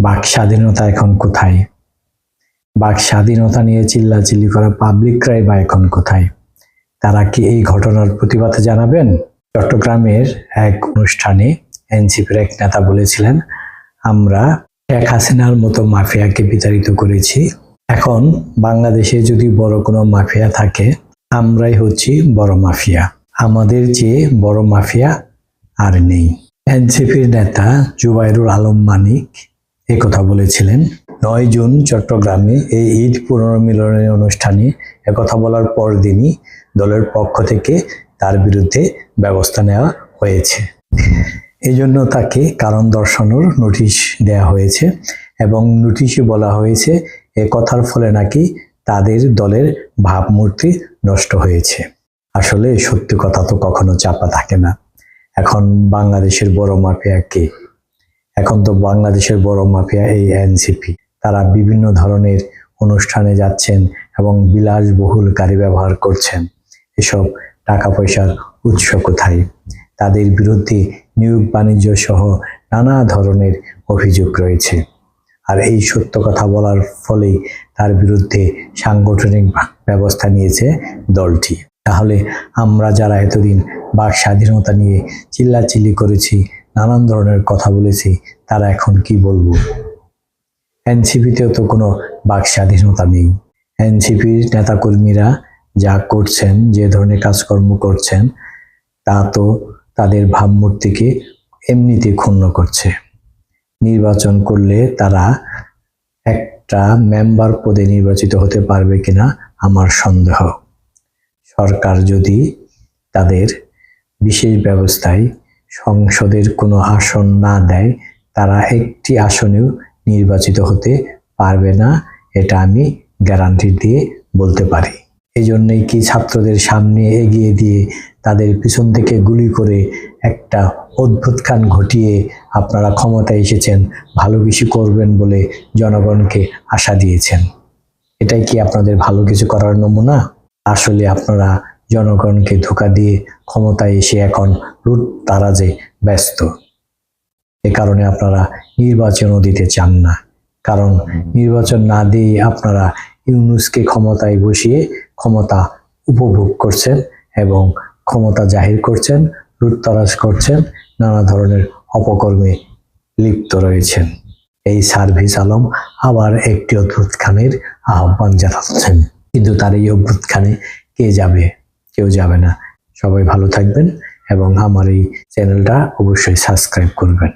বাক স্বাধীনতা এখন কোথায়? বাক স্বাধীনতা নিয়ে চিল্লাচিল্লি করা পাবলিকরাই বা এখন কোথায়? তারা কি এই ঘটনার প্রতিবাদ জানাবেন? চট্টগ্রামের এক অনুষ্ঠানে এনসিপির এক নেতা বলেছিলেন, আমরা শেখ হাসিনার মতো মাফিয়াকে বিতাড়িত করেছি, এখন বাংলাদেশে যদি বড় কোনো মাফিয়া থাকে আমরাই হচ্ছি বড় মাফিয়া, আমাদের চেয়ে বড় মাফিয়া আর নেই। এনসিপির নেতা জুবাইরুল আলম মানিক কথা বলেছিলেন 9 জুন চট্টগ্রামে এই ঈদ পুনর্মিলনের অনুষ্ঠানে একথা বলার পর দিনই দলের পক্ষ থেকে তার বিরুদ্ধে ব্যবস্থা নেওয়া হয়েছে। এই জন্য তাকে কারণ দর্শানোর নোটিশ দেওয়া হয়েছে এবং নোটিশে বলা হয়েছে এ কথার ফলে নাকি তাদের দলের ভাবমূর্তি নষ্ট হয়েছে। আসলে সত্যি কথা তো কখনো চাপা থাকে না। এখন বাংলাদেশের বড় মাফিয়া কে? এখন তো বাংলাদেশের বড় মাফিয়া এই এনসিপি। তারা বিভিন্ন ধরনের অনুষ্ঠানে যাচ্ছেন এবং বিলাসবহুল গাড়ি ব্যবহার করছেন। এসব টাকা পয়সার উৎস কোথায়? তাদের বিরুদ্ধে নিয়োগ বাণিজ্য সহ নানা ধরনের অভিযোগ রয়েছে। আর এই সত্য কথা বলার ফলেই তার বিরুদ্ধে সাংগঠনিক ব্যবস্থা নিয়েছে দলটি। তাহলে আমরা যারা এতদিন বাক স্বাধীনতা নিয়ে চিল্লাচিল্লি করেছি, নানান ধরনের কথা বলেছি, তারা এখন কি বলবো? এনসিপিতেও তো কোনো বাক স্বাধীনতা নেই। এনসিপির নেতাকর্মীরা যা করছেন, যে ধরনের কাজকর্ম করছেন, তা তো তাদের ভাবমূর্তিকে এমনিতে ক্ষুণ্ণ করছে। নির্বাচন করলে তারা একটা মেম্বার পদে নির্বাচিত হতে পারবে কিনা আমার সন্দেহ। সরকার যদি তাদের বিশেষ ব্যবস্থায় সংসদের কোনো আসন না দেয়, তারা একটি আসনেও নির্বাচিত হতে পারবে না, এটা আমি গ্যারান্টি দিয়ে বলতে পারি। এই জন্যই কি ছাত্রদের সামনে এগিয়ে দিয়ে তাদের পিছন থেকে গুলি করে একটা অদ্ভুত কান ঘটিয়ে আপনারা ক্ষমতায় এসেছেন, ভালো কিছু করবেন বলে জনগণকে আশা দিয়েছেন? এটাই কি আপনাদের ভালো কিছু করার নমুনা? আসলে আপনারা জনগণকে ধোঁকা দিয়ে ক্ষমতায় এসে এখন লুটতারাজে ব্যস্ত। এ কারণে আপনারা নির্বাচনও দিতে চান না। কারণ নির্বাচন না দিয়ে আপনারা ইউনূসকে ক্ষমতায় বসিয়ে ক্ষমতা উপভোগ করছেন এবং ক্ষমতা জাহির করছেন, লুটতরাজ করছেন, নানা ধরনের অপকর্মে লিপ্ত রয়েছেন। এই সার্ভিস আলম আবার একটি অভ্যুত্থানের আহ্বান জানাচ্ছেন, কিন্তু তার এই অভ্যুত্থানে কে যাবে? কেউ যাবে না। সবাই ভালো থাকবেন এবং আমার এই চ্যানেলটা অবশ্যই সাবস্ক্রাইব করবেন।